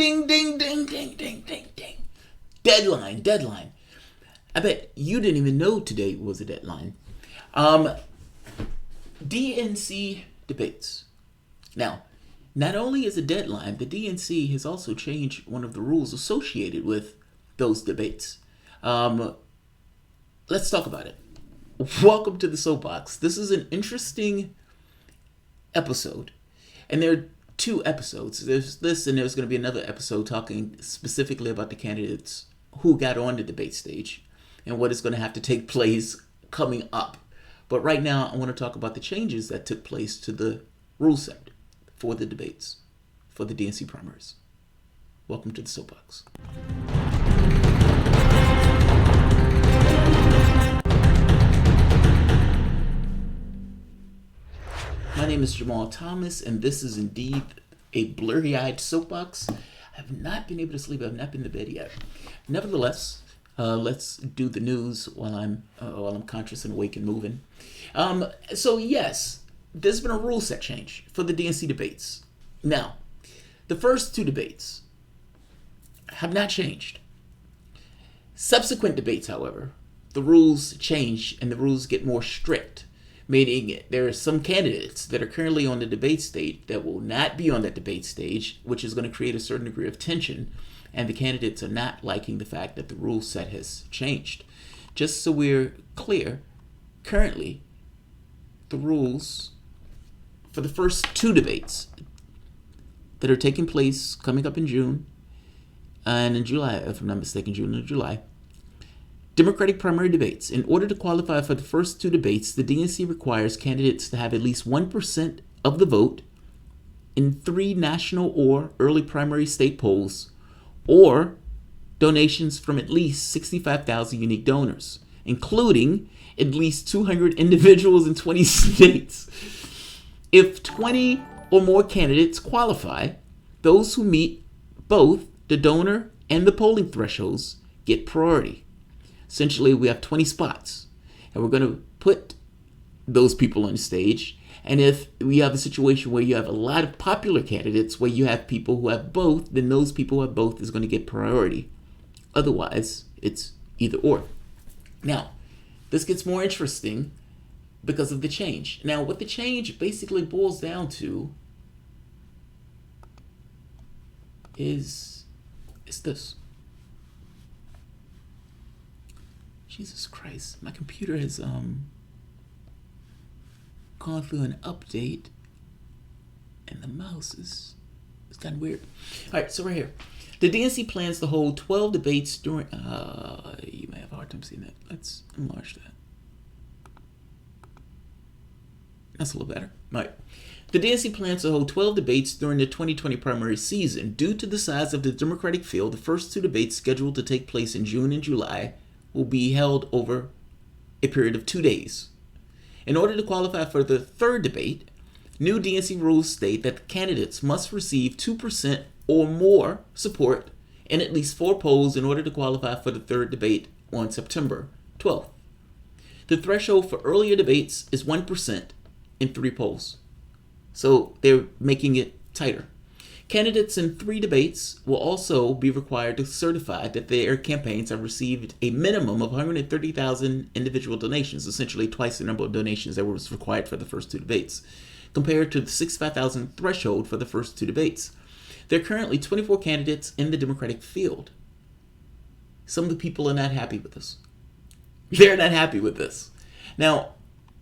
Ding, ding, ding, ding, ding, ding, ding. Deadline. I bet you didn't even know today was a deadline. DNC debates. Now, not only is a deadline, the DNC has also changed one of the rules associated with those debates. Let's talk about it. Welcome to the Soapbox. This is an interesting episode. And there are two episodes. There's this and there's going to be another episode talking specifically about the candidates who got on the debate stage and what is going to have to take place coming up. But right now, I want to talk about the changes that took place to the rule set for the debates, for the DNC primaries. Welcome to the Soapbox. My name is Jamarl Thomas, and this is indeed a blurry-eyed soapbox. I have not been able to sleep. I have not been to bed yet. Nevertheless, let's do the news while I'm conscious and awake and moving. So yes, there's been a rule set change for the DNC debates. Now, the first two debates have not changed. Subsequent debates, however, the rules change and the rules get more strict. Meaning there are some candidates that are currently on the debate stage that will not be on that debate stage, which is going to create a certain degree of tension. And the candidates are not liking the fact that the rule set has changed. Just so we're clear, currently, the rules for the first two debates that are taking place coming up in June and in July, if I'm not mistaken, June and July, Democratic primary debates. In order to qualify for the first two debates, the DNC requires candidates to have at least 1% of the vote in 3 national or early primary state polls, or donations from at least 65,000 unique donors, including at least 200 individuals in 20 states. If 20 or more candidates qualify, those who meet both the donor and the polling thresholds get priority. Essentially, we have 20 spots, and we're going to put those people on the stage. And if we have a situation where you have a lot of popular candidates, where you have people who have both, then those people who have both is going to get priority. Otherwise, it's either or. Now, this gets more interesting because of the change. Now, what the change basically boils down to is this. Jesus Christ, my computer has gone through an update and the mouse is kind of weird. All right, so right here. The DNC plans to hold 12 debates during... you may have a hard time seeing that. Let's enlarge that. That's a little better. All right. The DNC plans to hold 12 debates during the 2020 primary season. Due to the size of the Democratic field, the first two debates scheduled to take place in June and July will be held over a period of 2 days. In order to qualify for the third debate, new DNC rules state that candidates must receive 2% or more support in at least 4 polls in order to qualify for the third debate on September 12th. The threshold for earlier debates is 1% in 3 polls. So they're making it tighter. Candidates in 3 debates will also be required to certify that their campaigns have received a minimum of 130,000 individual donations, essentially twice the number of donations that was required for the first 2 debates, compared to the 65,000 threshold for the first 2 debates. There are currently 24 candidates in the Democratic field. Some of the people are not happy with this. They're not happy with this. Now,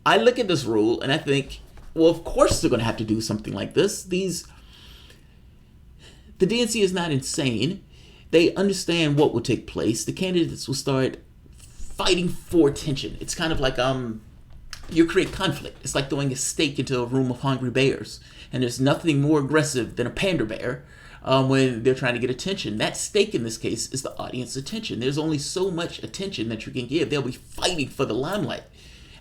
I look at this rule and I think, well, of course they're going to have to do something like this. The DNC is not insane. They understand what will take place. The candidates will start fighting for attention. It's kind of like you create conflict. It's like throwing a steak into a room of hungry bears. And there's nothing more aggressive than a panda bear when they're trying to get attention. That steak in this case is the audience attention. There's only so much attention that you can give. They'll be fighting for the limelight.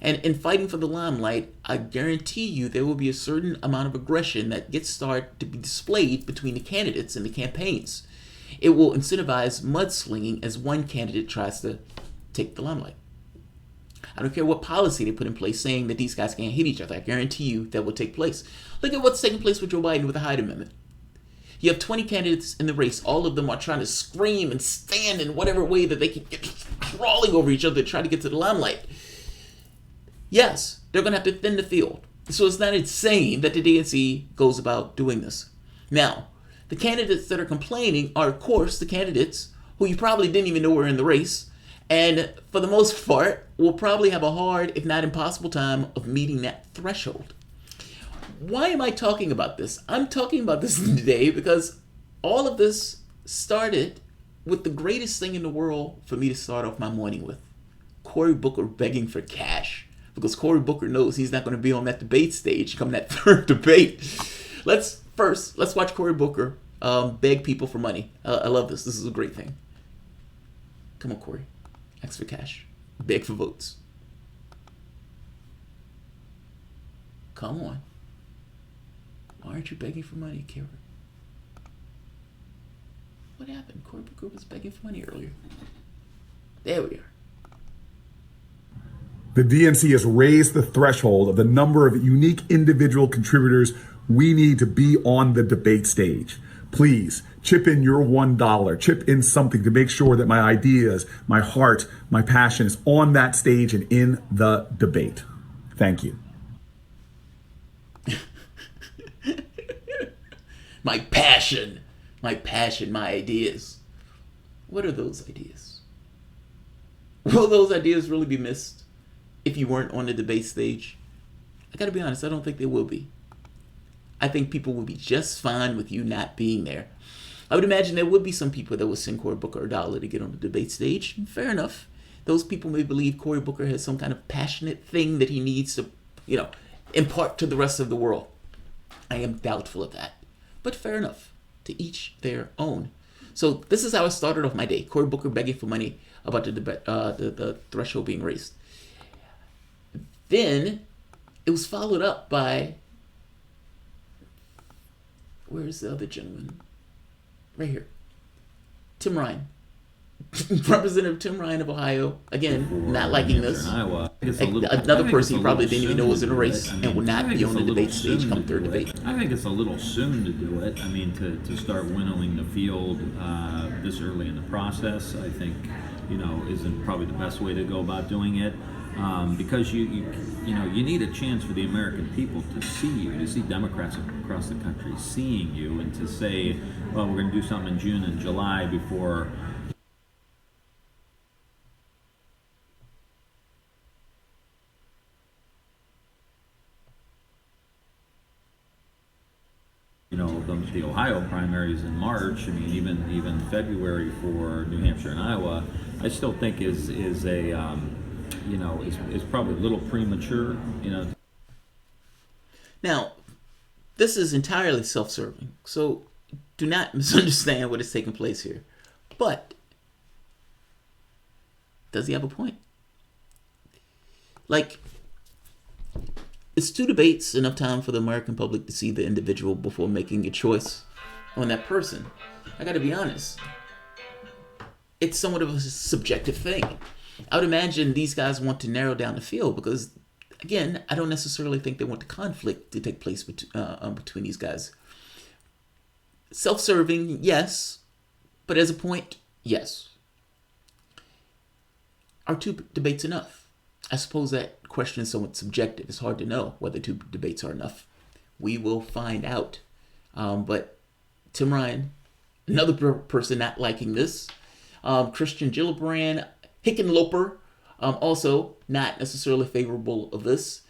And in fighting for the limelight, I guarantee you there will be a certain amount of aggression that gets started to be displayed between the candidates and the campaigns. It will incentivize mudslinging as one candidate tries to take the limelight. I don't care what policy they put in place saying that these guys can't hit each other. I guarantee you that will take place. Look at what's taking place with Joe Biden with the Hyde Amendment. You have 20 candidates in the race. All of them are trying to scream and stand in whatever way that they can get, crawling over each other, trying to get to the limelight. Yes, they're going to have to thin the field. So it's not insane that the DNC goes about doing this. Now, the candidates that are complaining are, of course, the candidates who you probably didn't even know were in the race, and for the most part, will probably have a hard, if not impossible, time of meeting that threshold. Why am I talking about this? I'm talking about this today because all of this started with the greatest thing in the world for me to start off my morning with. Cory Booker begging for cash. Because Cory Booker knows he's not going to be on that debate stage come that third debate. Let's watch Cory Booker beg people for money. I love this. This is a great thing. Come on, Cory. Ask for cash. Beg for votes. Come on. Why aren't you begging for money, Cory? What happened? Cory Booker was begging for money earlier. There we are. The DNC has raised the threshold of the number of unique individual contributors we need to be on the debate stage. Please chip in your $1, chip in something to make sure that my ideas, my heart, my passion is on that stage and in the debate. Thank you. My passion, my ideas. What are those ideas? Will those ideas really be missed if you weren't on the debate stage? I gotta be honest, I don't think they will be. I think people will be just fine with you not being there. I would imagine there would be some people that would send Cory Booker $1 to get on the debate stage. Fair enough. Those people may believe Cory Booker has some kind of passionate thing that he needs to, impart to the rest of the world. I am doubtful of that. But fair enough. To each their own. So this is how I started off my day. Cory Booker begging for money about the threshold being raised. Then it was followed up by, where's the other gentleman? Right here. Tim Ryan. Representative Tim Ryan of Ohio. Again, not liking this. Another person he probably didn't even know was in a race and will not be on the debate stage come third debate. I think it's a little soon to do it. I mean, to start winnowing the field this early in the process, I think, isn't probably the best way to go about doing it. Because you need a chance for the American people to see you, to see Democrats across the country seeing you, and to say, well, we're going to do something in June and July before the Ohio primaries in March. I mean, even February for New Hampshire and Iowa, I still think is probably a little premature. Now, this is entirely self-serving, so do not misunderstand what is taking place here. But does he have a point? Is 2 debates enough time for the American public to see the individual before making a choice on that person? I gotta be honest. It's somewhat of a subjective thing. I would imagine these guys want to narrow down the field because, again, I don't necessarily think they want the conflict to take place between these guys. Self-serving, yes, but as a point, yes. Are 2 debates enough? I suppose that question is somewhat subjective. It's hard to know whether 2 debates are enough. We will find out. But Tim Ryan, another person not liking this. Christian Gillibrand, Hickenlooper, also not necessarily favorable of this.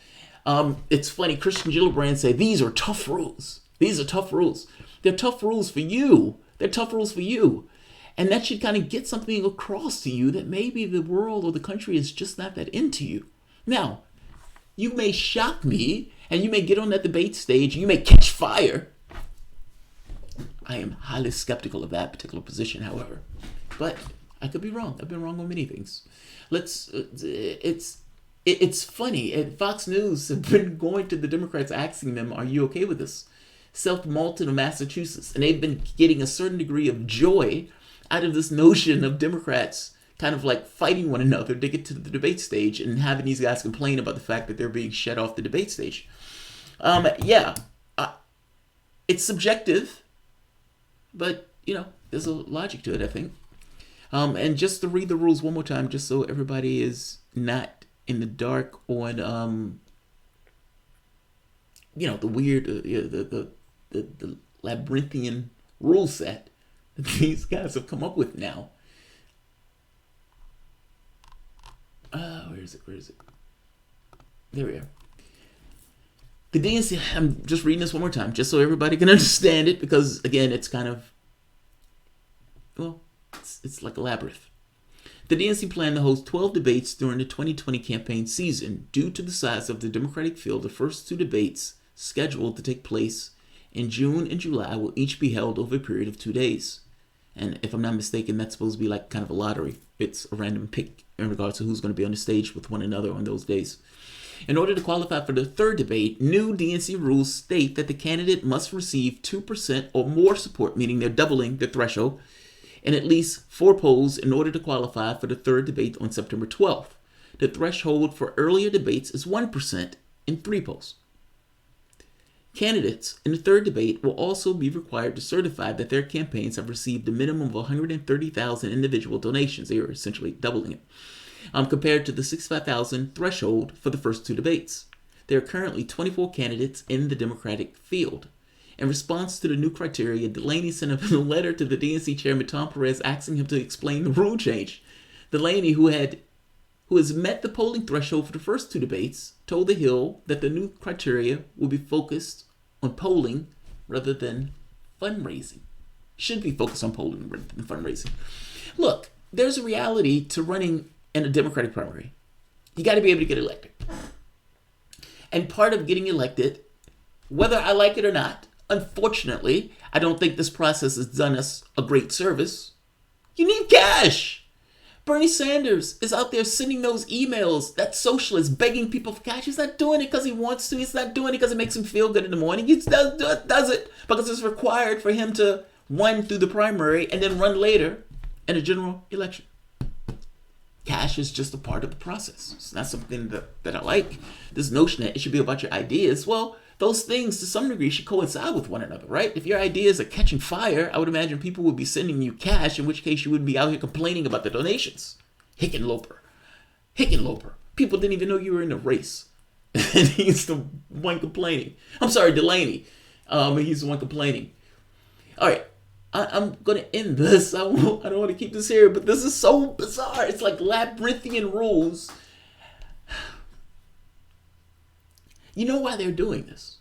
It's funny, Christian Gillibrand said, these are tough rules. These are tough rules. They're tough rules for you. They're tough rules for you. And that should kind of get something across to you that maybe the world or the country is just not that into you. Now, you may shock me and you may get on that debate stage and you may catch fire. I am highly skeptical of that particular position, however. But I could be wrong. I've been wrong on many things. It's funny. And Fox News have been going to the Democrats asking them, are you okay with this? South Malton of Massachusetts. And they've been getting a certain degree of joy out of this notion of Democrats kind of fighting one another to get to the debate stage and having these guys complain about the fact that they're being shut off the debate stage. It's subjective. But, there's a logic to it, I think. And just to read the rules one more time, just so everybody is not in the dark on, the weird, the labyrinthian rule set that these guys have come up with now. Where is it? There we are. The DNC, I'm just reading this one more time, just so everybody can understand it, because, again, it's kind of, it's like a labyrinth. The DNC planned to host 12 debates during the 2020 campaign season. Due to the size of the Democratic field, the first 2 debates scheduled to take place in June and July will each be held over a period of 2 days. And if I'm not mistaken, that's supposed to be like kind of a lottery. It's a random pick in regards to who's going to be on the stage with one another on those days. In order to qualify for the third debate, new DNC rules state that the candidate must receive 2% or more support, meaning they're doubling the threshold, in at least 4 polls in order to qualify for the third debate on September 12th. The threshold for earlier debates is 1% in 3 polls. Candidates in the third debate will also be required to certify that their campaigns have received a minimum of 130,000 individual donations. They are essentially doubling it, compared to the 65,000 threshold for the first 2 debates. There are currently 24 candidates in the Democratic field. In response to the new criteria, Delaney sent a letter to the DNC chairman Tom Perez asking him to explain the rule change. Delaney, who has met the polling threshold for the first 2 debates, told The Hill that the new criteria will be focused on polling rather than fundraising. Should be focused on polling rather than fundraising. Look, there's a reality to running in a Democratic primary. You got to be able to get elected. And part of getting elected, whether I like it or not, unfortunately, I don't think this process has done us a great service. You need cash. Bernie Sanders is out there sending those emails, that socialist begging people for cash. He's not doing it because he wants to. He's not doing it because it makes him feel good in the morning. He does it because it's required for him to run through the primary and then run later in a general election. Cash is just a part of the process. It's not something that I like. This notion that it should be about your ideas. Well, those things to some degree should coincide with one another, right? If your ideas are catching fire, I would imagine people would be sending you cash, in which case you would be out here complaining about the donations. Hickenlooper. People didn't even know you were in the race. And he's the one complaining. I'm sorry, Delaney. He's the one complaining. All right. I'm going to end this. I don't want to keep this here, but this is so bizarre. It's like labyrinthian rules. You know why they're doing this?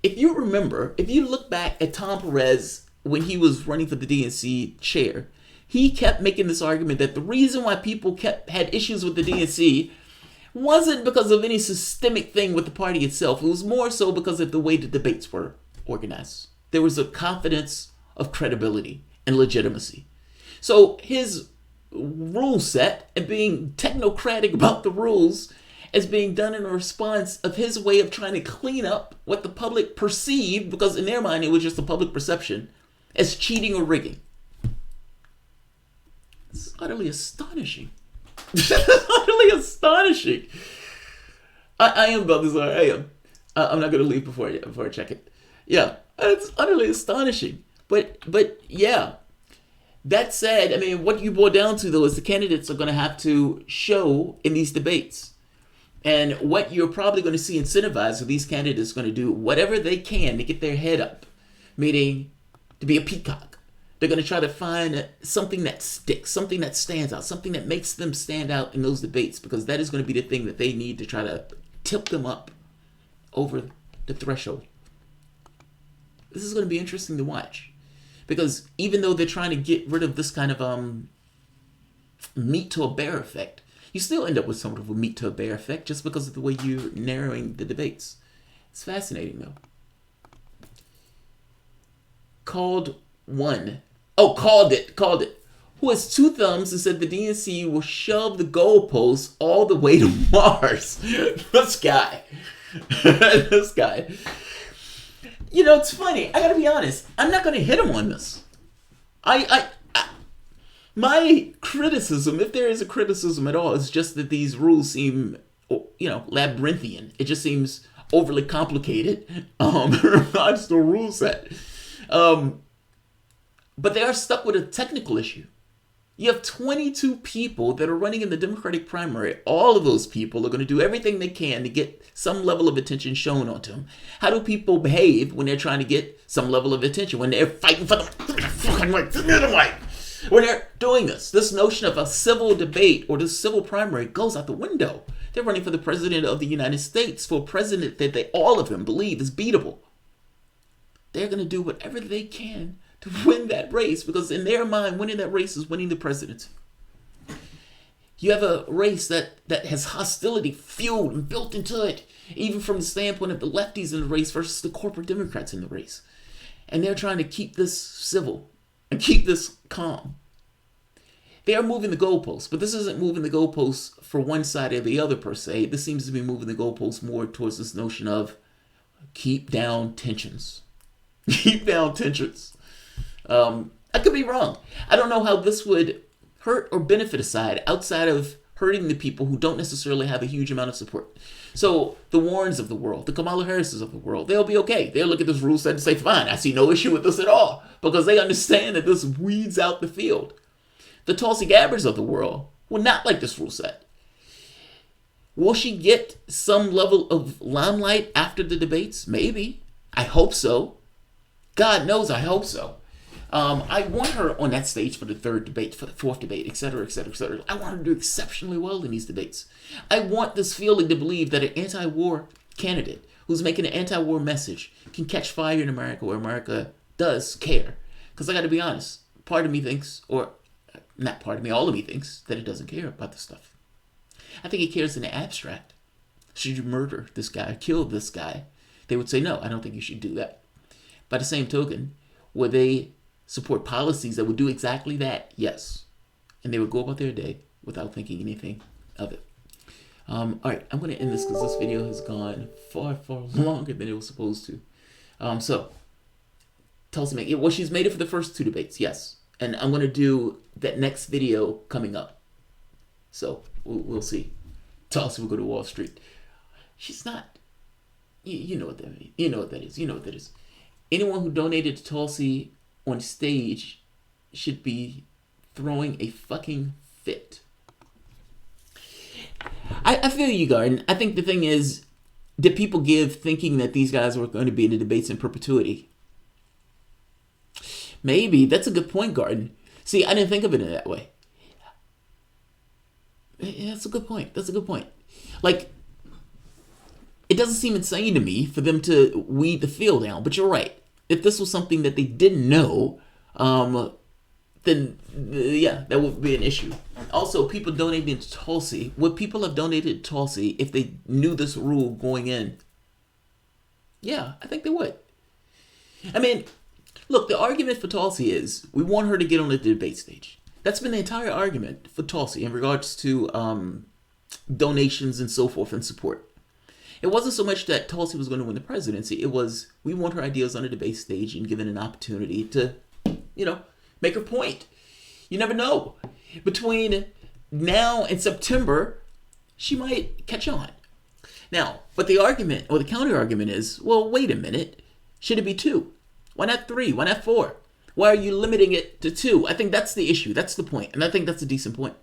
If you remember, if you look back at Tom Perez when he was running for the DNC chair, he kept making this argument that the reason why people had issues with the DNC wasn't because of any systemic thing with the party itself. It was more so because of the way the debates were organized. There was a confidence of credibility and legitimacy. So his rule set and being technocratic about the rules is being done in a response of his way of trying to clean up what the public perceived, because in their mind it was just a public perception, as cheating or rigging. It's utterly astonishing. Utterly astonishing. I am about this. I am. I'm not going to leave before I check it. Yeah, it's utterly astonishing. But yeah. That said, I mean, what you boil down to, though, is the candidates are going to have to show in these debates. And what you're probably going to see incentivized are these candidates going to do whatever they can to get their head up, meaning to be a peacock. They're going to try to find something that sticks, something that stands out, something that makes them stand out in those debates, because that is going to be the thing that they need to try to tip them up over the threshold. This is going to be interesting to watch, because even though they're trying to get rid of this kind of meat to a bear effect, you still end up with somewhat of a meat to a bear effect just because of the way you're narrowing the debates. It's fascinating, though. Called it. Who has 2 thumbs and said the DNC will shove the goalposts all the way to Mars. This guy. This guy. You know, it's funny. I gotta be honest. I'm not gonna hit him on this. My criticism, if there is a criticism at all, is just that these rules seem, labyrinthian. It just seems overly complicated. Regards to the rule set. But they are stuck with a technical issue. You have 22 people that are running in the Democratic primary. All of those people are going to do everything they can to get some level of attention shown onto them. How do people behave when they're trying to get some level of attention? When they're fighting for the fucking right, when they're doing this. This notion of a civil debate or the civil primary goes out the window. They're running for the president of the United States, for a president that all of them believe is beatable. They're going to do whatever they can to win that race, because in their mind, winning that race is winning the presidency. You have a race that has hostility fueled and built into it, even from the standpoint of the lefties in the race versus the corporate Democrats in the race. And they're trying to keep this civil and keep this calm. They are moving the goalposts, but this isn't moving the goalposts for one side or the other per se. This seems to be moving the goalposts more towards this notion of keep down tensions. Keep down tensions. I could be wrong. I don't know how this would hurt or benefit a side outside of hurting the people who don't necessarily have a huge amount of support. So the Warrens of the world, the Kamala Harrises of the world, they'll be okay. They'll look at this rule set and say, fine, I see no issue with this at all, because they understand that this weeds out the field. The Tulsi Gabbards of the world will not like this rule set. Will she get some level of limelight after the debates? Maybe. I hope so. God knows I hope so. I want her on that stage for the third debate, for the fourth debate, etc., etc., etc. I want her to do exceptionally well in these debates. I want this feeling to believe that an anti-war candidate who's making an anti-war message can catch fire in America, where America does care. Because I got to be honest, part of me thinks, or not part of me, all of me thinks that it doesn't care about this stuff. I think it cares in the abstract. Should you murder this guy, kill this guy? They would say, no, I don't think you should do that. By the same token, would they support policies that would do exactly that? Yes. And they would go about their day without thinking anything of it. All right, I'm going to end this because this video has gone far, far longer than it was supposed to. So, Tulsi Gabbard, well, she's made it for the first two debates, yes. And I'm going to do that next video coming up. So, we'll see. Tulsi will go to Wall Street. She's not. You know what that means. You know what that is. You know what that is. Anyone who donated to Tulsi on stage should be throwing a fucking fit. I feel you, Garden. I think the thing is, did people give thinking that these guys were going to be in the debates in perpetuity? Maybe. That's a good point, Garden. See, I didn't think of it in that way. Yeah, that's a good point. That's a good point. Like, it doesn't seem insane to me for them to weed the field down, but you're right. If this was something that they didn't know, then yeah, that would be an issue. Also, people donating to Tulsi. Would people have donated to Tulsi if they knew this rule going in? Yeah, I think they would. I mean, look, the argument for Tulsi is we want her to get on the debate stage. That's been the entire argument for Tulsi in regards to donations and so forth and support. It wasn't so much that Tulsi was going to win the presidency. It was, we want her ideas on the debate stage and given an opportunity to, make her point. You never know. Between now and September, she might catch on. Now, but the argument or the counter argument is, well, wait a minute. Should it be 2? Why not 3? Why not 4? Why are you limiting it to 2? I think that's the issue. That's the point. And I think that's a decent point.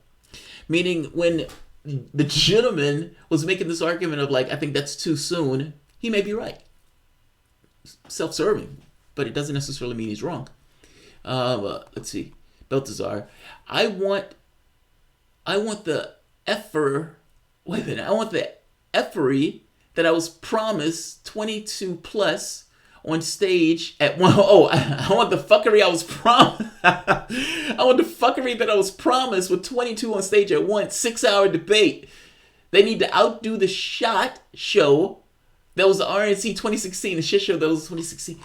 Meaning when the gentleman was making this argument of like, I think that's too soon, he may be right. Self-serving, but it doesn't necessarily mean he's wrong. Let's see. Baltazar. I want the wait a minute. I want the effery that I was promised 22 plus on stage at one. Oh, I want the fuckery I was promised. I want the fuckery that I was promised with 22 on stage at one 6-hour debate. They need to outdo the shot show. That was the RNC 2016, the shit show that was 2016.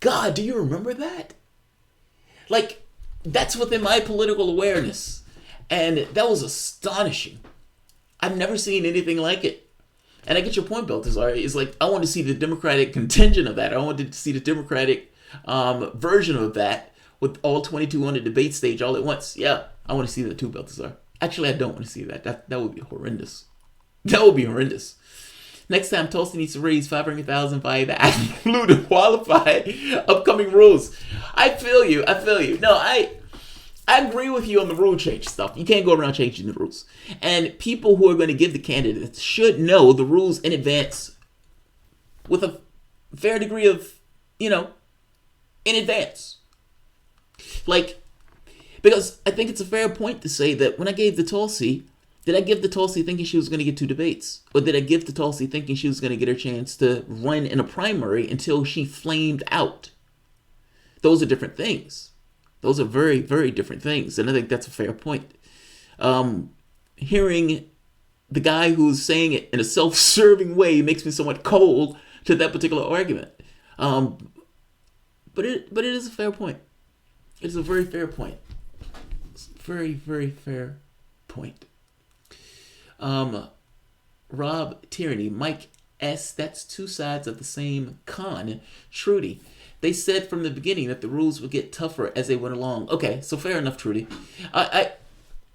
God, do you remember that? Like, that's within my political awareness. And that was astonishing. I've never seen anything like it. And I get your point, Baltazar. It's like, I want to see the Democratic contingent of that. I wanted to see the Democratic version of that with all 22 on the debate stage all at once. Yeah, I want to see that too, Baltazar. Actually, I don't want to see that. That would be horrendous. That would be horrendous. Next time, Tulsi needs to raise $500,000 via the act flu to qualify upcoming rules. I feel you. No, I agree with you on the rule change stuff. You can't go around changing the rules. And people who are going to give the candidates should know the rules in advance with a fair degree of, in advance. Like, because I think it's a fair point to say that when I gave the Tulsi, did I give the Tulsi thinking she was going to get 2 debates? Or did I give the Tulsi thinking she was going to get her chance to run in a primary until she flamed out? Those are different things. Those are very, very different things. And I think that's a fair point. Hearing the guy who's saying it in a self-serving way makes me somewhat cold to that particular argument. But it is a fair point. It's a very fair point. It's a very, very fair point. Rob Tierney, Mike S. That's 2 sides of the same con. Trudy, they said from the beginning that the rules would get tougher as they went along. Okay, so fair enough, Trudy. I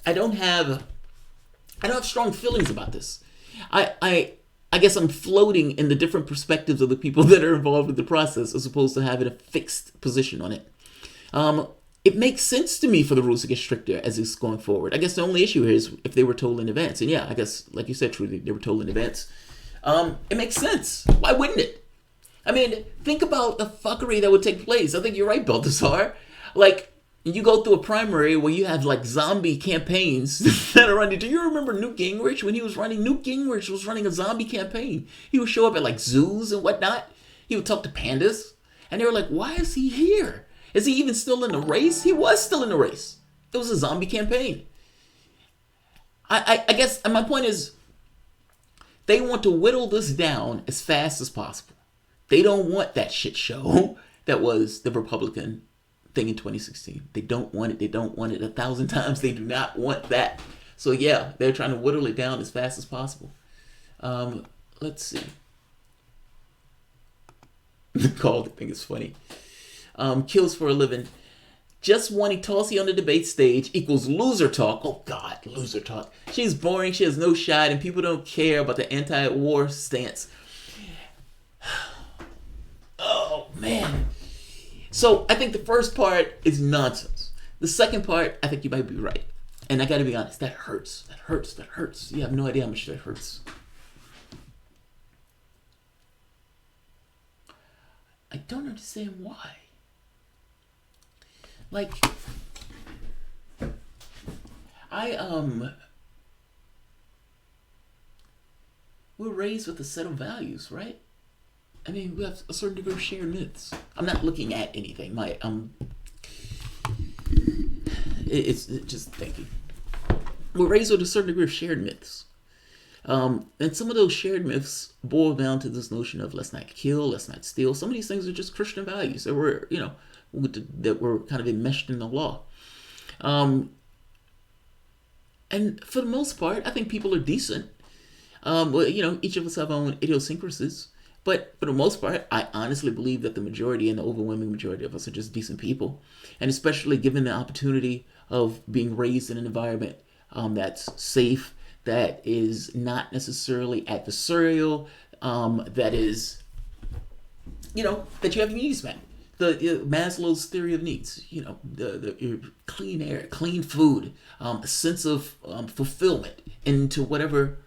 don't have strong feelings about this. I guess I'm floating in the different perspectives of the people that are involved with the process as opposed to having a fixed position on it. It makes sense to me for the rules to get stricter as it's going forward. I guess the only issue here is if they were told in advance. And yeah, I guess, like you said, Trudy, they were told in advance. It makes sense. Why wouldn't it? I mean, think about the fuckery that would take place. I think you're right, Balthasar. Like, you go through a primary where you have, like, zombie campaigns that are running. Do you remember Newt Gingrich when he was running? Newt Gingrich was running a zombie campaign. He would show up at, like, zoos and whatnot. He would talk to pandas. And they were like, why is he here? Is he even still in the race? He was still in the race. It was a zombie campaign. I guess my point is they want to whittle this down as fast as possible. They don't want that shit show that was the Republican thing in 2016. They don't want it. They don't want it 1,000 times. They do not want that. So yeah, they're trying to whittle it down as fast as possible. Let's see. The call thing is funny. Kills for a living. Just wanting Tulsi on the debate stage equals loser talk. Oh God, loser talk. She's boring. She has no shot, and people don't care about the anti-war stance. Oh man. So I think the first part is nonsense. The second part, I think you might be right. And I got to be honest, that hurts. That hurts. That hurts. You have no idea how much that hurts. I don't understand why. Like, we're raised with a set of values, right? I mean, we have a certain degree of shared myths. I'm not looking at anything. It's just thinking. We're raised with a certain degree of shared myths. And some of those shared myths boil down to this notion of let's not kill, let's not steal. Some of these things are just Christian values that were, that were kind of enmeshed in the law. And for the most part, I think people are decent. Each of us have our own idiosyncrasies. But for the most part, I honestly believe that the majority and the overwhelming majority of us are just decent people. And especially given the opportunity of being raised in an environment that's safe, that is not necessarily adversarial, that is, that you have your needs met. The Maslow's theory of needs, the clean air, clean food, a sense of fulfillment into whatever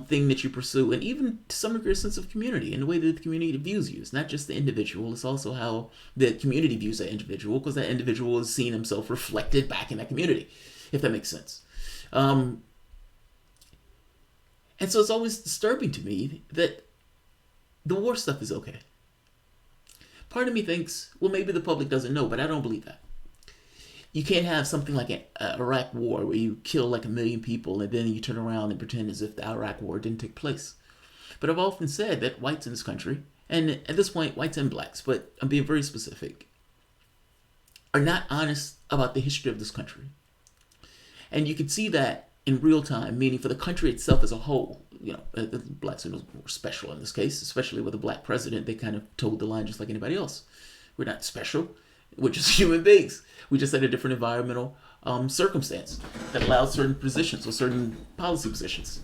thing that you pursue, and even to some degree a sense of community and the way that the community views you. It's not just the individual, it's also how the community views that individual, because that individual is seeing himself reflected back in that community, if that makes sense. And so it's always disturbing to me that the war stuff is okay. Part of me thinks, well, maybe the public doesn't know, but I don't believe that. You can't have something like an Iraq war where you kill like 1 million people and then you turn around and pretend as if the Iraq war didn't take place. But I've often said that whites in this country, and at this point, whites and blacks, but I'm being very specific, are not honest about the history of this country. And you can see that in real time, meaning for the country itself as a whole. The blacks are more special in this case, especially with a black president. They kind of towed the line just like anybody else. We're not special. We're just human beings. We just had a different environmental circumstance that allowed certain positions or certain policy positions.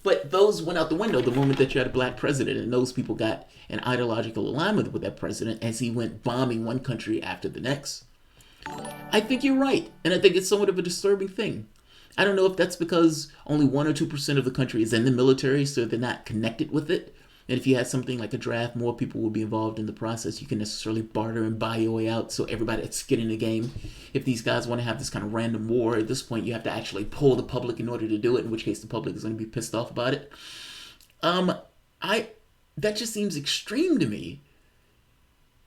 But those went out the window the moment that you had a black president, and those people got an ideological alignment with that president as he went bombing one country after the next. I think you're right, and I think it's somewhat of a disturbing thing. I don't know if that's because only 1 or 2% of the country is in the military, so they're not connected with it. And if you had something like a draft, more people will be involved in the process. You can necessarily barter and buy your way out, so everybody had skin in the game. If these guys want to have this kind of random war, at this point you have to actually pull the public in order to do it, in which case the public is going to be pissed off about it. That just seems extreme to me.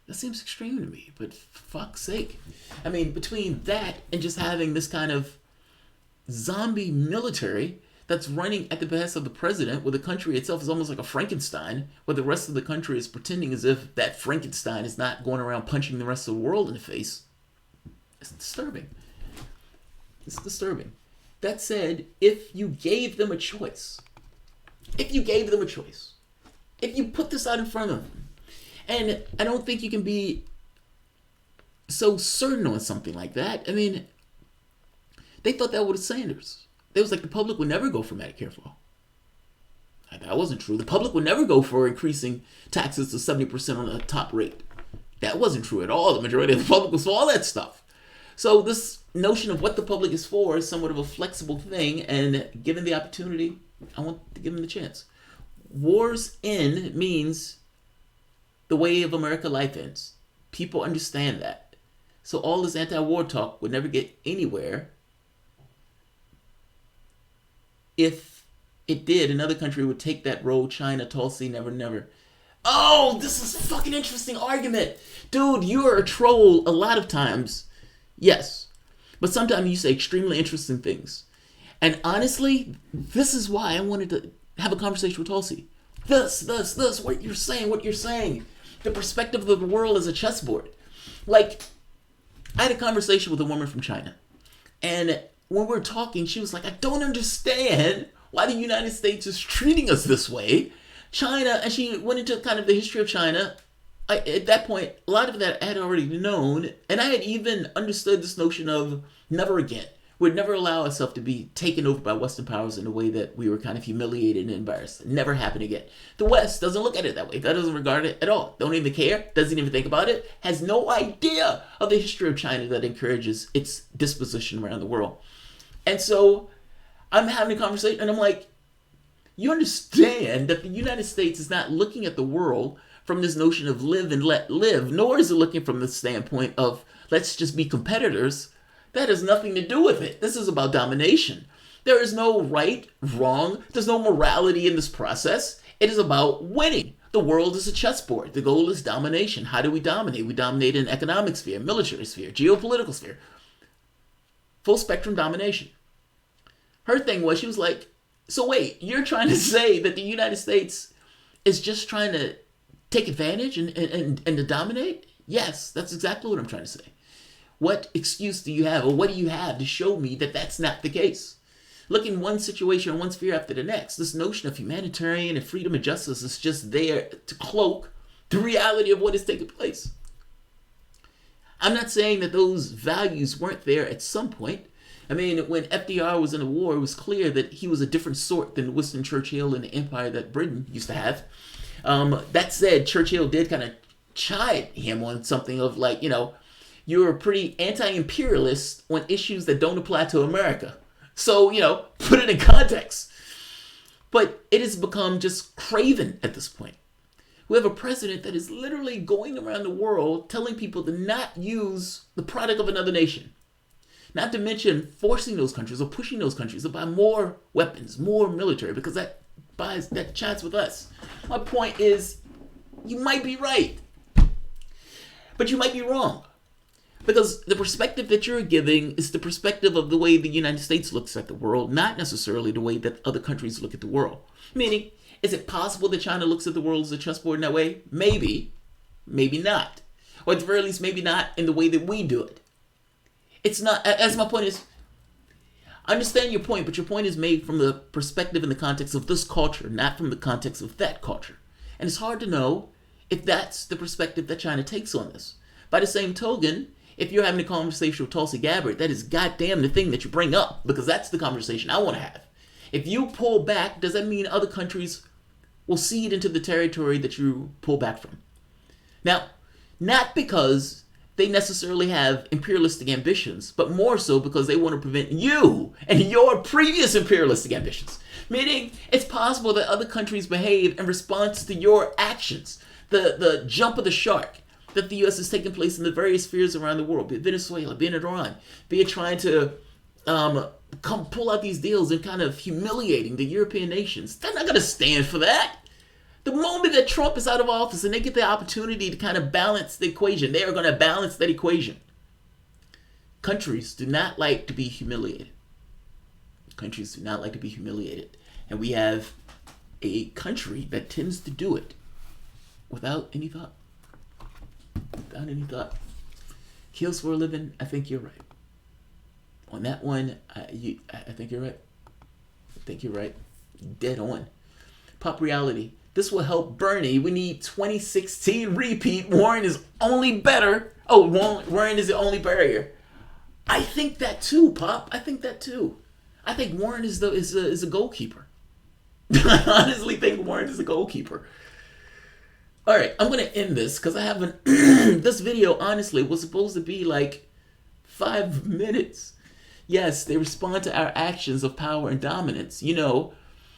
That seems extreme to me, but for fuck's sake. I mean, between that and just having this kind of zombie military that's running at the behest of the president, where the country itself is almost like a Frankenstein, where the rest of the country is pretending as if that Frankenstein is not going around punching the rest of the world in the face. It's disturbing. It's disturbing. That said, if you gave them a choice, if you put this out in front of them, and I don't think you can be so certain on something like that. I mean, they thought that with Sanders. It was like the public would never go for Medicare for all. That wasn't true. The public would never go for increasing taxes to 70% on the top rate. That wasn't true at all. The majority of the public was for all that stuff. So this notion of what the public is for is somewhat of a flexible thing, and given the opportunity, I want to give them the chance. Wars end means the way of America life ends. People understand that. So all this anti-war talk would never get anywhere. If it did, another country would take that road. China, Tulsi, never, never. Oh, this is a fucking interesting argument. Dude, you are a troll a lot of times. Yes. But sometimes you say extremely interesting things. And honestly, this is why I wanted to have a conversation with Tulsi. This, what you're saying. The perspective of the world as a chessboard. Like, I had a conversation with a woman from China. And when we were talking, she was like, I don't understand why the United States is treating us this way. China, and she went into kind of the history of China. At that point, a lot of that I had already known. And I had even understood this notion of never again. We'd never allow ourselves to be taken over by Western powers in a way that we were kind of humiliated and embarrassed. Never happen again. The West doesn't look at it that way. That doesn't regard it at all. Don't even care. Doesn't even think about it. Has no idea of the history of China that encourages its disposition around the world. And so I'm having a conversation and I'm like, you understand that the United States is not looking at the world from this notion of live and let live, nor is it looking from the standpoint of let's just be competitors. That has nothing to do with it. This is about domination. There is no right, wrong. There's no morality in this process. It is about winning. The world is a chessboard. The goal is domination. How do we dominate? We dominate in economic sphere, military sphere, geopolitical sphere. Full spectrum domination. Her thing was, she was like, so wait, you're trying to say that the United States is just trying to take advantage and to dominate? Yes, that's exactly what I'm trying to say. What excuse do you have, or what do you have to show me that that's not the case? Look in one situation or one sphere after the next. This notion of humanitarian and freedom and justice is just there to cloak the reality of what is taking place. I'm not saying that those values weren't there at some point. I mean, when FDR was in the war, it was clear that he was a different sort than Winston Churchill and the empire that Britain used to have. That said, Churchill did kind of chide him on something of like, you're pretty anti-imperialist on issues that don't apply to America. So, put it in context. But it has become just craven at this point. We have a president that is literally going around the world telling people to not use the product of another nation. Not to mention forcing those countries or pushing those countries to buy more weapons, more military, because that chats with us. My point is, you might be right, but you might be wrong. Because the perspective that you're giving is the perspective of the way the United States looks at the world, not necessarily the way that other countries look at the world. Meaning, is it possible that China looks at the world as a chessboard in that way? Maybe. Maybe not. Or at the very least, maybe not in the way that we do it. It's not, as my point is, I understand your point, but your point is made from the perspective and the context of this culture, not from the context of that culture. And it's hard to know if that's the perspective that China takes on this. By the same token, if you're having a conversation with Tulsi Gabbard, that is goddamn the thing that you bring up, because that's the conversation I want to have. If you pull back, does that mean other countries will cede into the territory that you pull back from? Now, not because they necessarily have imperialistic ambitions, but more so because they want to prevent you and your previous imperialistic ambitions. Meaning, it's possible that other countries behave in response to your actions. The jump of the shark that the U.S. has taken place in the various spheres around the world, be it Venezuela, be it Iran, be it trying to pull out these deals and kind of humiliating the European nations. They're not going to stand for that. The moment that Trump is out of office and they get the opportunity to kind of balance the equation, they are going to balance that equation. Countries do not like to be humiliated. Countries do not like to be humiliated. And we have a country that tends to do it without any thought. Without any thought. Kills for a living, I think you're right. On that one, I think you're right. I think you're right. Dead on. Pop reality. This will help Bernie. We need 2016 repeat. Warren is only better. Oh, Warren is the only barrier. I think that too, Pop. I think that too. I think Warren is a goalkeeper. I honestly think Warren is a goalkeeper. All right, I'm going to end this because I haven't... this video, honestly, was supposed to be like 5 minutes. Yes, they respond to our actions of power and dominance. You know,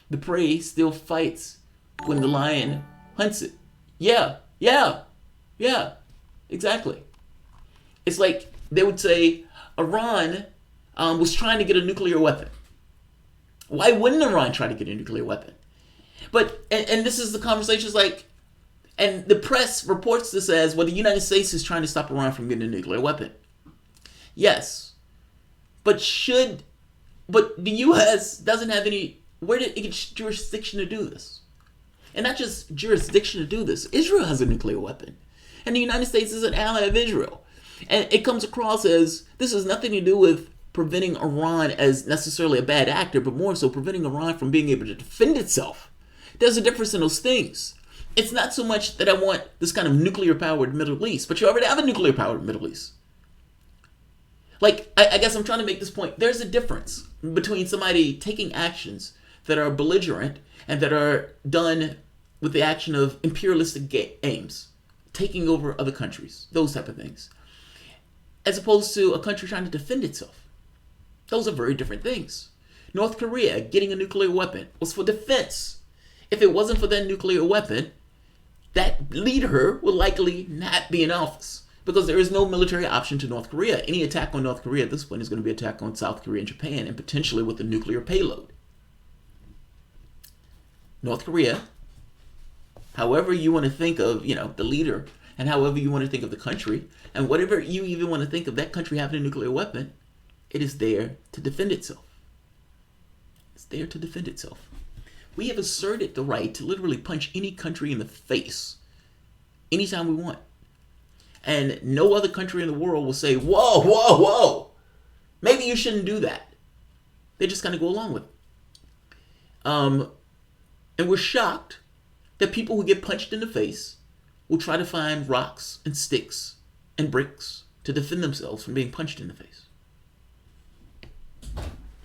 the prey still fights when the lion hunts it. Yeah, exactly. It's like they would say Iran was trying to get a nuclear weapon. Why wouldn't Iran try to get a nuclear weapon? But, and this is the conversations like, and the press reports this as, well, the United States is trying to stop Iran from getting a nuclear weapon. Yes. But the U.S. doesn't have any, where did it get jurisdiction to do this? And not just jurisdiction to do this. Israel has a nuclear weapon. And the United States is an ally of Israel. And it comes across as, this has nothing to do with preventing Iran as necessarily a bad actor, but more so preventing Iran from being able to defend itself. There's a difference in those things. It's not so much that I want this kind of nuclear-powered Middle East, but you already have a nuclear-powered Middle East. Like, I guess I'm trying to make this point. There's a difference between somebody taking actions that are belligerent and that are done with the action of imperialistic aims, taking over other countries, those type of things, as opposed to a country trying to defend itself. Those are very different things. North Korea getting a nuclear weapon was for defense. If it wasn't for that nuclear weapon, that leader will likely not be in office because there is no military option to North Korea. Any attack on North Korea at this point is going to be an attack on South Korea and Japan, and potentially with a nuclear payload. North Korea, however you want to think of, the leader, and however you want to think of the country, and whatever you even want to think of that country having a nuclear weapon, it is there to defend itself. It's there to defend itself. We have asserted the right to literally punch any country in the face anytime we want. And no other country in the world will say, whoa, maybe you shouldn't do that. They just kind of go along with it. And we're shocked that people who get punched in the face will try to find rocks and sticks and bricks to defend themselves from being punched in the face.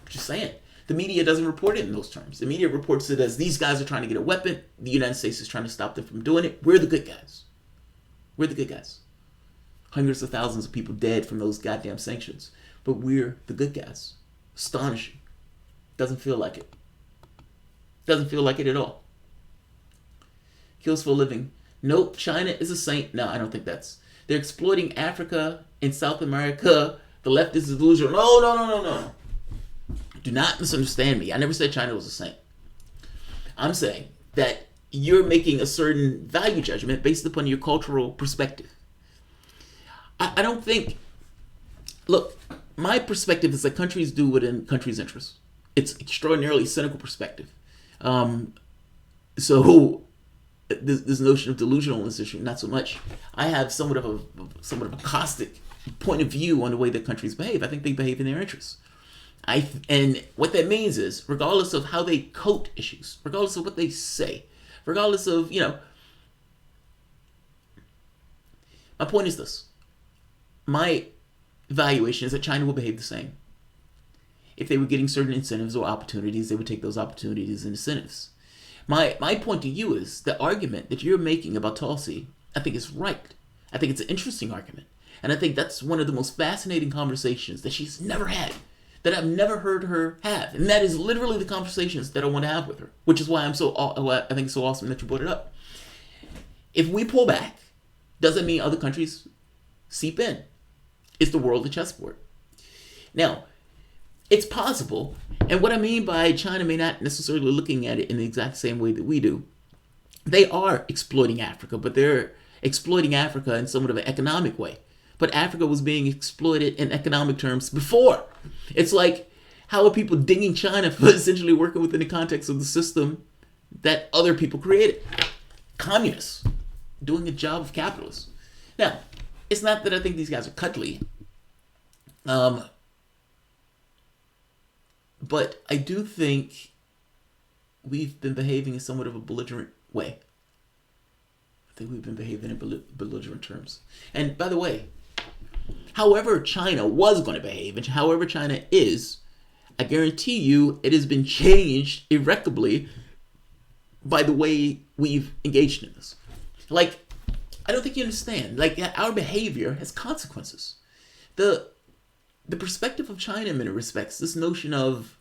Just saying. The media doesn't report it in those terms. The media reports it as these guys are trying to get a weapon. The United States is trying to stop them from doing it. We're the good guys. We're the good guys. Hundreds of thousands of people dead from those goddamn sanctions. But we're the good guys. Astonishing. Doesn't feel like it. Doesn't feel like it at all. Kills for a living. Nope, China is a saint. No, I don't think that's... They're exploiting Africa and South America. The left is delusional. No. Do not misunderstand me. I never said China was a saint. I'm saying that you're making a certain value judgment based upon your cultural perspective. I don't think... Look, my perspective is that countries do what in countries' interests. It's extraordinarily cynical perspective. So this notion of delusionalness issue, not so much. I have somewhat of a caustic point of view on the way that countries behave. I think they behave in their interests. And what that means is, regardless of how they coat issues, regardless of what they say, regardless of, my point is this. My evaluation is that China will behave the same. If they were getting certain incentives or opportunities, they would take those opportunities and incentives. My point to you is the argument that you're making about Tulsi, I think is right. I think it's an interesting argument. And I think that's one of the most fascinating conversations that she's never had, that I've never heard her have. And that is literally the conversations that I want to have with her, which is why I think it's so awesome that you brought it up. If we pull back, doesn't mean other countries seep in. It's the world of chessboard. Now, it's possible, and what I mean by China may not necessarily looking at it in the exact same way that we do. They are exploiting Africa, but they're exploiting Africa in somewhat of an economic way. But Africa was being exploited in economic terms before. It's like, how are people dinging China for essentially working within the context of the system that other people created? Communists doing a job of capitalists. Now, it's not that I think these guys are cuddly. But I do think we've been behaving in somewhat of a belligerent way. I think we've been behaving in belligerent terms. And by the way, however China was going to behave, and however China is, I guarantee you it has been changed irreparably by the way we've engaged in this. Like, I don't think you understand. Like, our behavior has consequences. The perspective of China in many respects, this notion of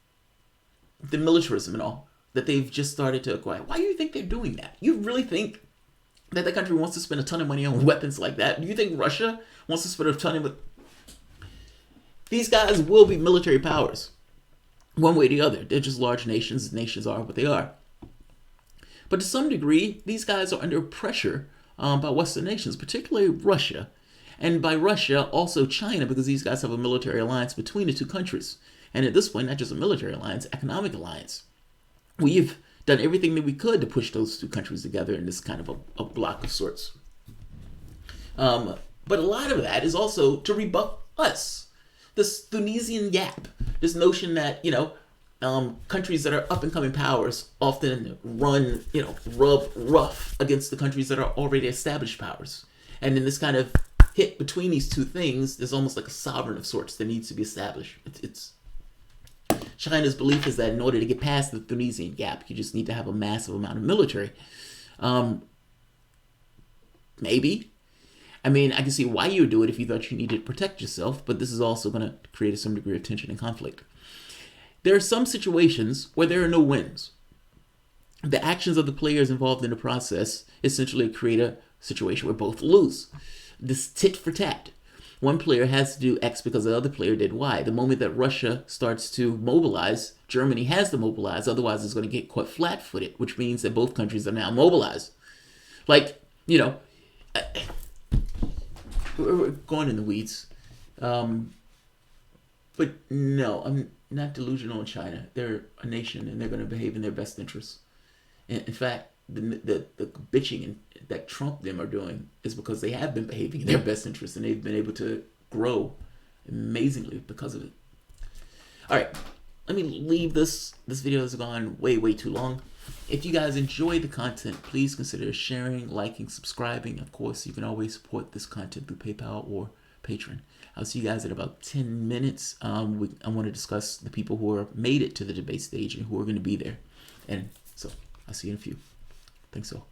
the militarism and all, that they've just started to acquire. Why do you think they're doing that? You really think that the country wants to spend a ton of money on weapons like that? Do you think Russia wants to spend a ton of... These guys will be military powers, one way or the other. They're just large nations. Nations are what they are. But to some degree, these guys are under pressure by Western nations, particularly Russia. And by Russia, also China, because these guys have a military alliance between the two countries. And at this point, not just a military alliance, economic alliance. We've done everything that we could to push those two countries together in this kind of a block of sorts. But a lot of that is also to rebuff us. This Tunisian gap, this notion that, countries that are up-and-coming powers often rub rough against the countries that are already established powers. And in this kind of hit between these two things, there's almost like a sovereign of sorts that needs to be established. It's China's belief is that in order to get past the Tunisian gap, you just need to have a massive amount of military. Maybe. I mean, I can see why you would do it if you thought you needed to protect yourself, but this is also going to create some degree of tension and conflict. There are some situations where there are no wins. The actions of the players involved in the process essentially create a situation where both lose. This tit for tat. One player has to do X because the other player did Y. The moment that Russia starts to mobilize, Germany has to mobilize, otherwise it's going to get caught flat-footed, which means that both countries are now mobilized. Like, we're going in the weeds. But no, I'm not delusional in China. They're a nation and they're going to behave in their best interests. In fact, the bitching that Trump them are doing is because they have been behaving in their best interest and they've been able to grow amazingly because of it. All right, let me leave this. This video has gone way too long. If you guys enjoy the content, please consider sharing, liking, subscribing. Of course, you can always support this content through PayPal or Patreon. I'll see you guys in about 10 minutes. I want to discuss the people who are made it to the debate stage and who are going to be there. And so I'll see you in a few. Thanks all.